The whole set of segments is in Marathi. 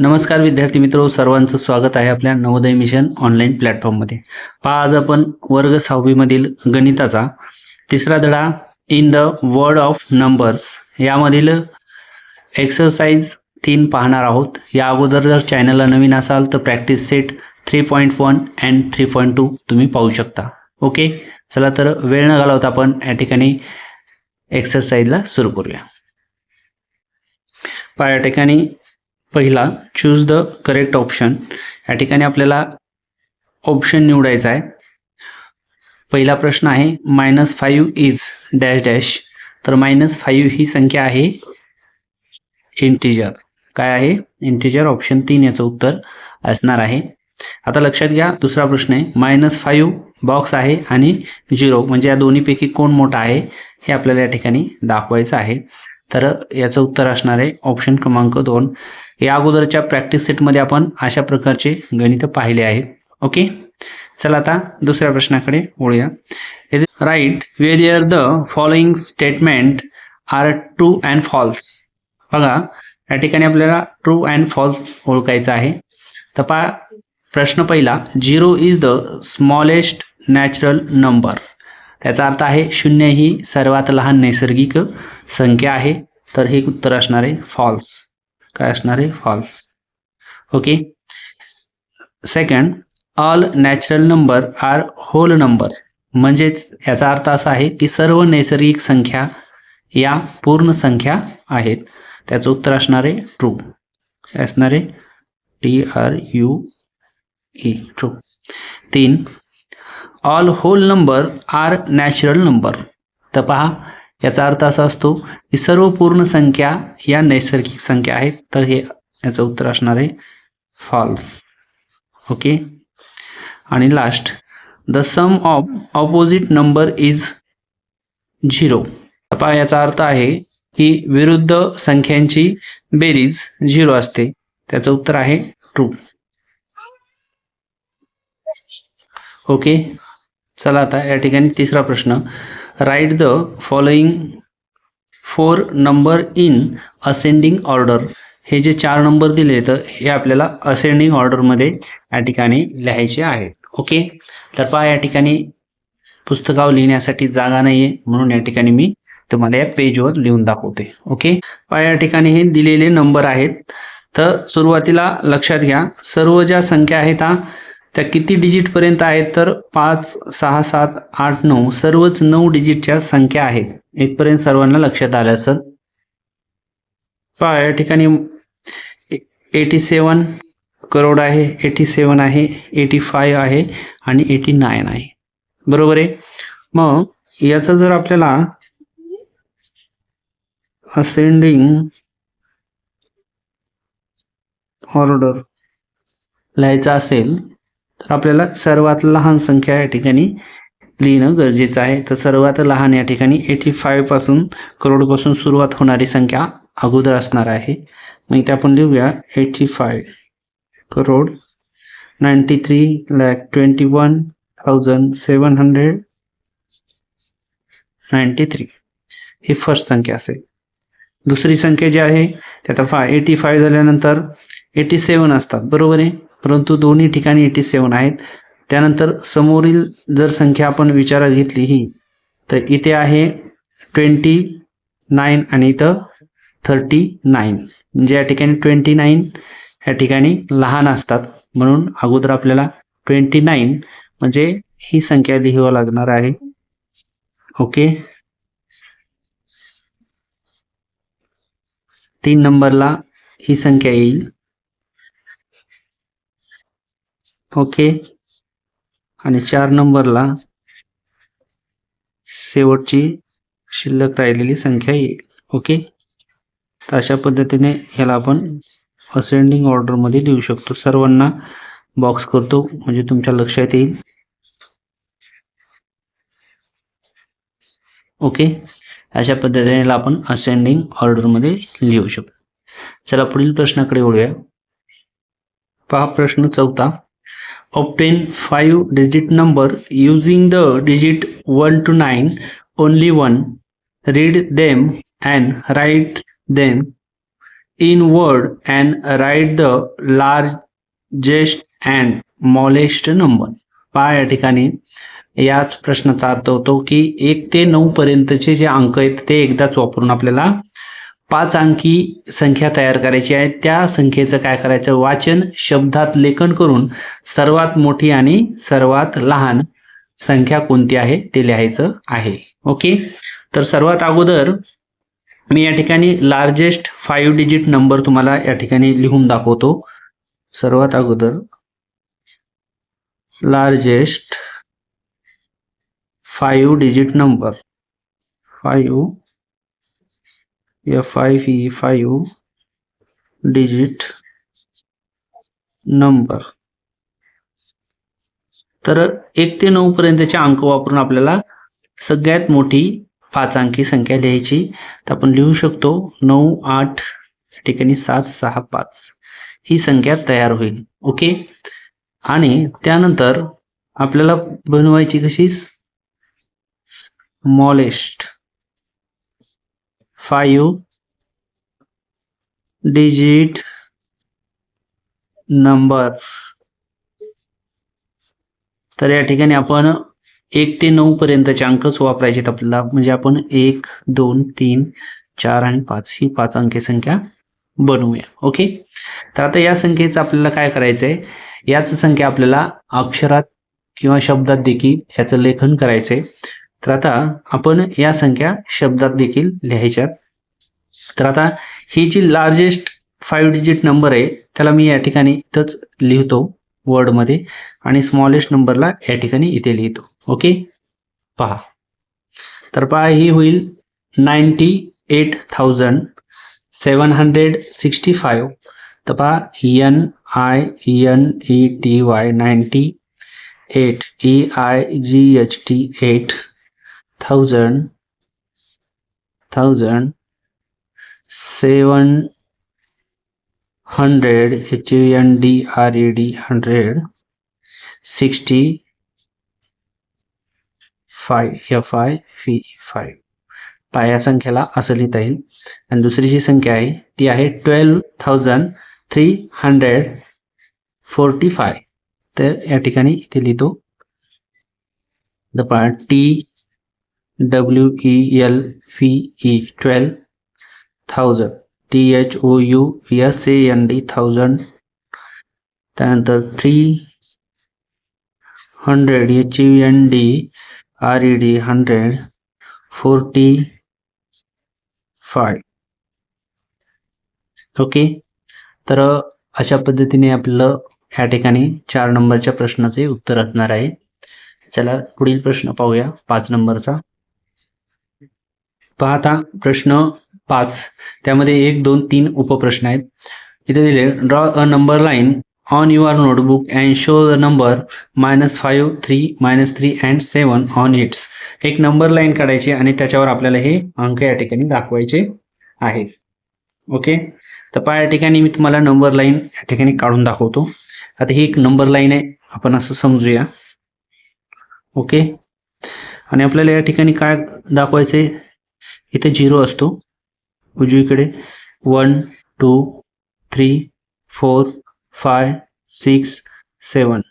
नमस्कार विद्यार्थी मित्रो, सर्वांचं स्वागत आहे आपल्या नवोदय मिशन ऑनलाईन प्लॅटफॉर्ममध्ये. आज आपण वर्ग 6वी मधील गणिताचा तिसरा धडा in the world of numbers यामधील एक्सरसाइज 3 पाहणार आहोत. या अगोदर जर चॅनलला नवीन असाल तर प्रॅक्टिस सेट 3.1 अँड 3.2 तुम्ही पाहू शकता. ओके, चला तर वेळ न घालवता आपण या ठिकाणी एक्सरसाइजला सुरू करूया. या ठिकाणी पहिला चूज द करेक्ट ऑप्शन. या ठिकाणी आपल्याला ऑप्शन निवडायचा आहे. पहिला प्रश्न आहे -5 इज डॅश डॅश. तर -5 ही संख्या आहे इंटिजर. काय आहे? इंटिजर. ऑप्शन 3 याचं उत्तर असणार आहे. आता लक्षात घ्या, दुसरा प्रश्न आहे -5 बॉक्स आहे आणि 0 म्हणजे या दोन्हीपैकी कोण मोठा आहे हे आपल्याला या ठिकाणी दाखवायचं आहे. तर याचं उत्तर असणार आहे ऑप्शन क्रमांक 2. या अगोदरच्या प्रॅक्टिस सेटमध्ये आपण अशा प्रकारचे गणित पाहिले आहेत. ओके, चला आता दुसऱ्या प्रश्नाकडे वळूया. Write whether the following statement are true and false. बघा, या ठिकाणी आपल्याला ट्रू अँड फॉल्स ओळखायचं आहे. तर पहा, प्रश्न पहिला, 0 is the smallest natural number. त्याचा अर्थ आहे 0 ही सर्वात लहान नैसर्गिक संख्या आहे. तर हे उत्तर असणार आहे फॉल्स. काय असणार आहे? False. Okay. Second, all natural number are whole number. म्हणजेच याचा अर्थ असा आहे की सर्व नैसर्गिक संख्या या पूर्ण संख्या आहेत. त्याचं उत्तर असणार आहे ट्रू. असणार आहे TRUE, true. 3, all whole number are natural number. तर पहा, याचा अर्थ असा असतो की सर्व पूर्ण संख्या या नैसर्गिक संख्या आहेत. तर हे याचं उत्तर असणार आहे फॉल्स. ओके. आणि last, the sum of opposite number is 0. पहा, याचा अर्थ आहे की विरुद्ध संख्यांची बेरीज 0 असते. त्याचं उत्तर आहे ट्रू. ओके, चला आता या ठिकाणी तिसरा प्रश्न, write the following 4 number in ascending order. हे जे 4 नंबर दिले तर हे आपल्याला असेंडिंग ऑर्डरमध्ये या ठिकाणी लिहायचे आहेत. ओके, तर पहा, या ठिकाणी पुस्तकावर लिहिण्यासाठी जागा नाही आहे, म्हणून या ठिकाणी मी तुम्हाला या पेजवर लिहून दाखवते. ओके, पहा, या ठिकाणी हे दिलेले नंबर आहेत. तर सुरुवातीला लक्षात घ्या, सर्व ज्या संख्या आहेत त्या किती डिजिटपर्यंत आहेत? तर 5, 6, 7, 8, 9 सर्वच 9 डिजिटच्या संख्या आहेत. इथपर्यंत सर्वांना लक्षात आलं असेल. पहा, या ठिकाणी 87 करोड आहे, 87 आहे, 85 आहे आणि 89 आहे. बरोबर आहे. मग याचं जर आपल्याला असेंडिंग ऑर्डर लिहायचं असेल तर आपल्याला सर्वात लहान संख्या या ठिकाणी लिहिणं गरजेचं आहे. तर सर्वात लहान या ठिकाणी 85 करोडपासून सुरुवात होणारी संख्या अगोदर असणार आहे. मग इथे आपण लिहूया 85 करोड 93,21,793 ही फर्स्ट संख्या असेल. दुसरी संख्या जी आहे त्यात 85 झाल्यानंतर 87 असतात. बरोबर आहे, परंतु दोन्ही ठिकाणी 87 आहेत. त्यानंतर समोरील जर संख्या आपण विचारात घेतली ही, तर इथे आहे 29 आणि इथं 39. म्हणजे या ठिकाणी 29 या ठिकाणी लहान असतात, म्हणून अगोदर आपल्याला 29 म्हणजे ही संख्या लिहावी लागणार आहे. ओके. 3 नंबरला ही संख्या येईल. ओके. आणि 4 नंबरला शेवटची शिल्लक राहिलेली संख्या येईल. ओके. तर अशा पद्धतीने ह्याला आपण असेंडिंग ऑर्डरमध्ये लिहू शकतो. सर्वांना बॉक्स करतो म्हणजे तुमच्या लक्षात येईल. ओके, अशा पद्धतीने आपण असेंडिंग ऑर्डरमध्ये लिहू शकतो. चला पुढील प्रश्नाकडे वळूया. पहा, प्रश्न 4, obtain 5 digit number using the digit 1 to 9 only one. Read them and write them in word and write the largest and smallest number. पहा या ठिकाणी याच प्रश्नाचा अर्थ होतो की 1 ते 9 पर्यंतचे जे अंक आहेत ते एकदाच वापरून आपल्याला 5 अंकी संख्या तयार करायची आहे. त्या संख्येचं काय करायचं, वाचन शब्दात लेखन करून सर्वात मोठी आणि सर्वात लहान संख्या कोणती आहे ते लिहायचं आहे. ओके, तर सर्वात अगोदर मी या ठिकाणी लार्जेस्ट 5 डिजिट नंबर तुम्हाला या ठिकाणी लिहून दाखवतो. सर्वात अगोदर largest 5 digit number, 5 digit number. तर 1 ते 9 पर्यंतचे अंक वापरून आपल्याला सगळ्यात मोठी 5 अंकी संख्या लिहायची. तर आपण लिहू शकतो 9, 8 या ठिकाणी 7, 6, 5 ही संख्या तयार होईल. ओके, आणि त्यानंतर आपल्याला बनवायची कशी, स्मॉलेस्ट 5 डिजिट नंबर. तर या ठिकाणी आपण 1 ते 9 पर्यंतचे अंकच वापरायचे आपल्याला, म्हणजे आपण 1, 2, 3, 4 आणि 5 ही 5 अंकी संख्या बनवूया. ओके, तर आता या संख्येचं आपल्याला काय करायचं आहे, याच संख्या आपल्याला अक्षरात किंवा शब्दात देखील याचं लेखन करायचंय. तर आता आपण या संख्या शब्दात देखील लिहायच्यात. तर आता ही जी लार्जेस्ट 5 डिजिट नंबर आहे त्याला मी या ठिकाणी इथंच लिहितो वर्डमध्ये, आणि स्मॉलेस्ट नंबरला या ठिकाणी इथे लिहितो. ओके, पहा. तर पहा ही होईल 98,765. तर पहा NINETY 98, EIGHT 8, 1000, 700 HUNDRED 100, 65 FI5. पहा या संख्येला असं लिहिता येईल. आणि दुसरी जी संख्या आहे ती आहे 12,345. तर या ठिकाणी इथे लिहितो पहा TWELVE 12,000, THOUSAND 1000, त्यानंतर 300 HUNDRED 100, 45. ओके, तर अशा पद्धतीने आपलं या ठिकाणी 4 नंबरच्या प्रश्नाचे उत्तर असणार आहे. चला पुढील प्रश्न पाहूया 5 नंबरचा. पाहता प्रश्न 5, त्यामध्ये 1, 2, 3 उपप्रश्न आहेत. इथे दिले draw a number line on your notebook and show the number -5, 3, -3 and 7 on it's. एक नंबर लाईन काढायची आणि त्याच्यावर आपल्याला हे अंक या ठिकाणी दाखवायचे आहेत. ओके, तर पहा या ठिकाणी मी तुम्हाला नंबर लाईन या ठिकाणी काढून दाखवतो. आता ही एक नंबर लाईन आहे, आपण असं समजूया. ओके, आणि आपल्याला या ठिकाणी काय दाखवायचे, इथे 0 असतो उजवीकडे, 1, 2, 3, 4, 5, 6, 7.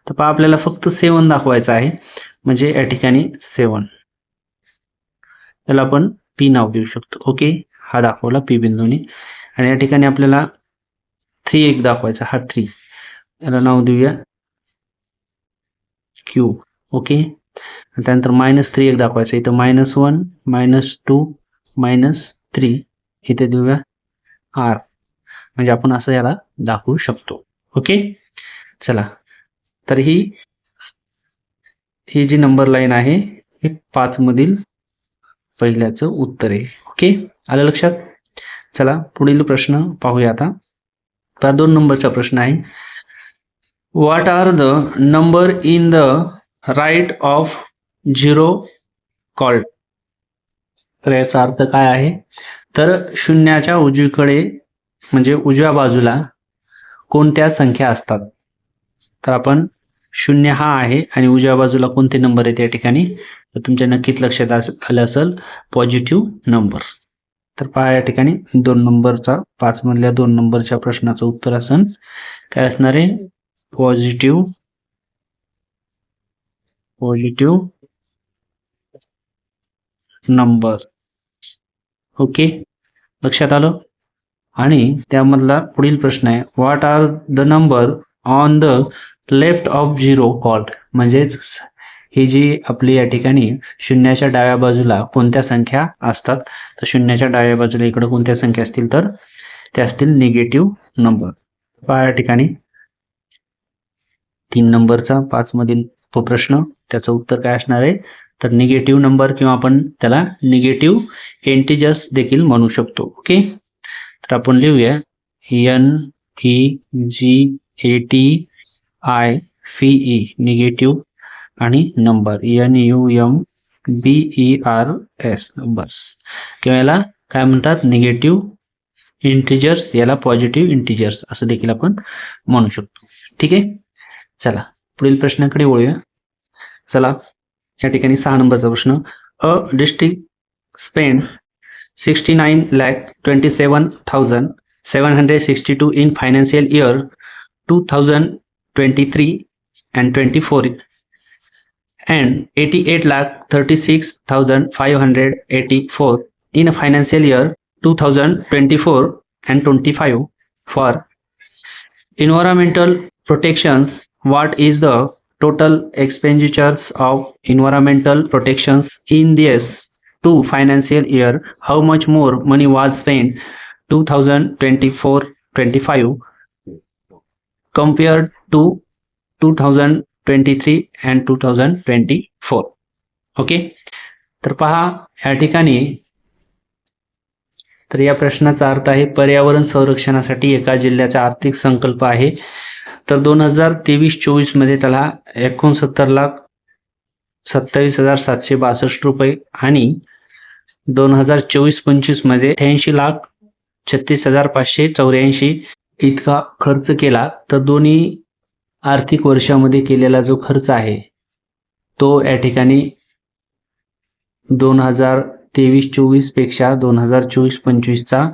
तर पहा आपल्याला फक्त 7 दाखवायचा आहे, म्हणजे या ठिकाणी 7, त्याला आपण P नाव देऊ शकतो. ओके, हा दाखवला P बिंदूने. आणि या ठिकाणी आपल्याला 3 एक दाखवायचा, हा 3, याला नाव देऊया Q. ओके, त्यानंतर -3 एक दाखवायचं, इथं -1, -2, -3 इथे देऊया R, म्हणजे आपण असं याला दाखवू शकतो. ओके, चला, तर ही जी नंबर लाईन आहे हे 5 मधील पहिल्याचं उत्तर आहे. ओके, आलं लक्षात. चला पुढील प्रश्न पाहूया. आता 2 नंबरचा प्रश्न आहे. What are the number in the right of 0 called. तर याचा अर्थ काय आहे, तर शून्याच्या उजवीकडे म्हणजे उजव्या बाजूला कोणत्या संख्या असतात. तर आपण 0 हा आहे आणि उजव्या बाजूला कोणते नंबर आहेत या ठिकाणी, तर तुमच्या नक्कीच लक्षात आलं असेल, पॉझिटिव्ह नंबर. तर पहा या ठिकाणी 2 नंबरचा 5 मधल्या 2 नंबरच्या प्रश्नाचं उत्तर असेल काय असणार आहे पॉझिटिव्ह नंबर. ओके, लक्षात आलं. आणि त्यामधला पुढील प्रश्न आहे what are the number on the left of 0 called. म्हणजेच ही जी आपली या ठिकाणी शून्याच्या डाव्या बाजूला कोणत्या संख्या असतात तर शून्याच्या डाव्या बाजूला इकडे कोणत्या संख्या असतील तर त्या असतील निगेटिव्ह नंबर. पहा या ठिकाणी 3 नंबरचा 5 मधील तो प्रश्न त्याचं उत्तर काय असणार आहे तर निगेटिव्ह नंबर किंवा आपण त्याला निगेटिव्ह इंटिजर्स देखील म्हणू शकतो. ओके, तर आपण लिहूया NEGATIVE निगेटिव्ह आणि नंबर NUMBERS नंबर्स किंवा याला काय म्हणतात निगेटिव्ह इंटिजर्स, याला पॉझिटिव्ह इंटिजर्स असं देखील आपण म्हणू शकतो. ठीक आहे, चला पुढील प्रश्नाकडे वळूया. चला या ठिकाणी 6 नंबरचा प्रश्न a district spend 69,27,762 in financial year 2023 and 24 and 88,36,584 in financial year 2024 and 25 for environmental protections. What is the total expenditures of environmental protections in this 2 financial year? How much more money was spent 2024-25 compared to 2023 and 2024? Okay, तर पहा या ठिकाणी तर या प्रश्नाचा अर्थ आहे पर्यावरण संरक्षणासाठी एका जिल्ह्याचा आर्थिक संकल्प आहे. तर 2023-24 मध्ये त्याला 69,27,762 रुपये आणि 2024-25 मध्ये 88,36,584 इतका खर्च केला. तर दोन्ही आर्थिक वर्षामध्ये केलेला जो खर्च आहे तो या ठिकाणी 2023-24 पेक्षा 2024-25 चा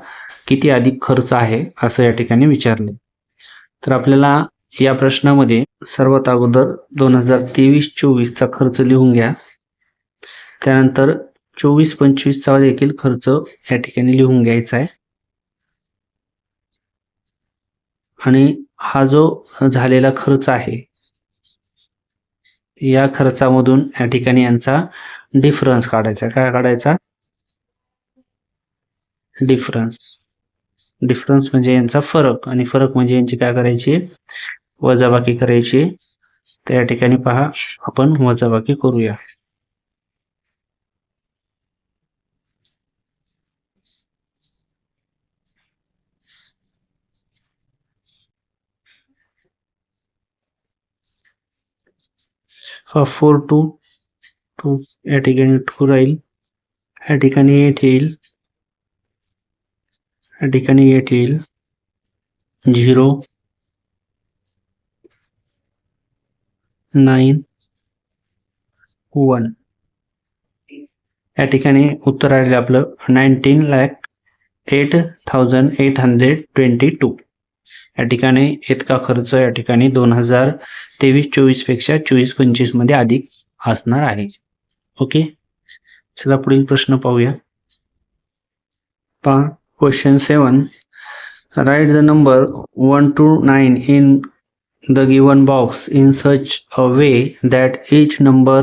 किती अधिक खर्च आहे असं या ठिकाणी विचारले. तर आपल्याला या प्रश्नामध्ये सर्वात अगोदर 2023-24 चा खर्च लिहून घ्या. त्यानंतर 24-25 चा देखील खर्च या ठिकाणी लिहून घ्यायचा आहे. आणि हा जो झालेला खर्च आहे या खर्चामधून या ठिकाणी यांचा डिफरन्स काढायचा. काय काढायचा? डिफरन्स म्हणजे यांचा फरक, आणि फरक म्हणजे यांची काय करायची वजाबाकी करायची. तर या ठिकाणी पहा आपण वजाबाकी करूया. हा 4 2 या ठिकाणी 2 राहील, या ठिकाणी 8 येईल, या ठिकाणी 8 येईल, 0 9 1. या ठिकाणी उत्तर आले आपलं 19,08,822. या ठिकाणी इतका खर्च या ठिकाणी 2023-24 पेक्षा 24-25 मध्ये अधिक असणार आहे. ओके, चला पुढील प्रश्न पाहूया. पहा question 7. Write the number 1 to 9 in the given box in such a way that each number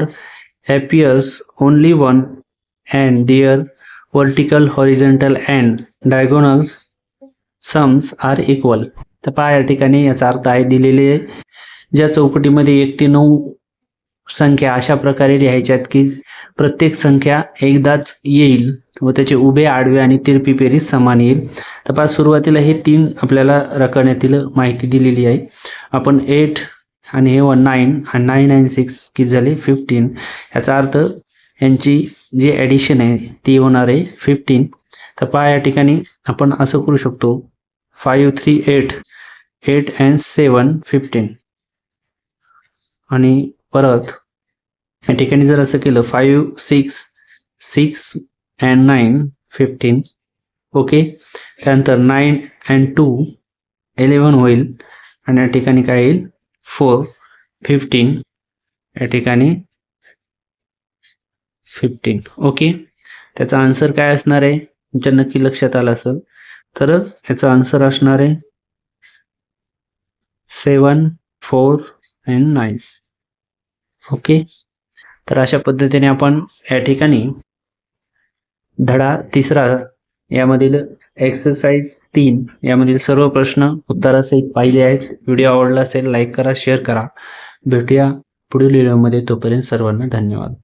appears only one and their vertical, horizontal and diagonal sums are equal. तर पहा या ठिकाणी याचा अर्थ आहे दिलेले ज्या चौकटीमध्ये 1 ते 9 संख्या अशा प्रकारे लिहायच्यात की प्रत्येक संख्या एकदाच येईल व त्याचे उभे, आडवे आणि तिरपी बेरीज समान येईल. तर पहा सुरुवातीला हे 3 आपल्याला रकान्यातील माहिती दिलेली आहे. आपण 8 आणि हे 9 आणि 9 आणि 6 किती झाले 15. याचा अर्थ यांची जी ॲडिशन आहे ती होणार आहे 15. तर पहा या ठिकाणी आपण असं करू शकतो 5 3 8 8 and 7 15. आणि परत या ठिकाणी जर असं केलं 5 6 6 and 9 15. ओके. त्यानंतर 9 and 2 11 होईल आणि या ठिकाणी काय येईल 4 15 या ठिकाणी 15. ओके. त्याचा आन्सर काय असणार आहे तुमच्या नक्की लक्षात आलं असेल. तर याचा आन्सर असणार आहे 7 4 and 9. ओके. तर अशा पद्धतीने आपण या ठिकाणी धडा 3 यामधील एक्सरसाइज 3 यामधील सर्व प्रश्न उत्तरासहित पाहिले आहेत. व्हिडिओ आवडला असेल लाईक करा, शेअर करा. भेटूया पुढील व्हिडिओमध्ये. तोपर्यंत सर्वांना धन्यवाद.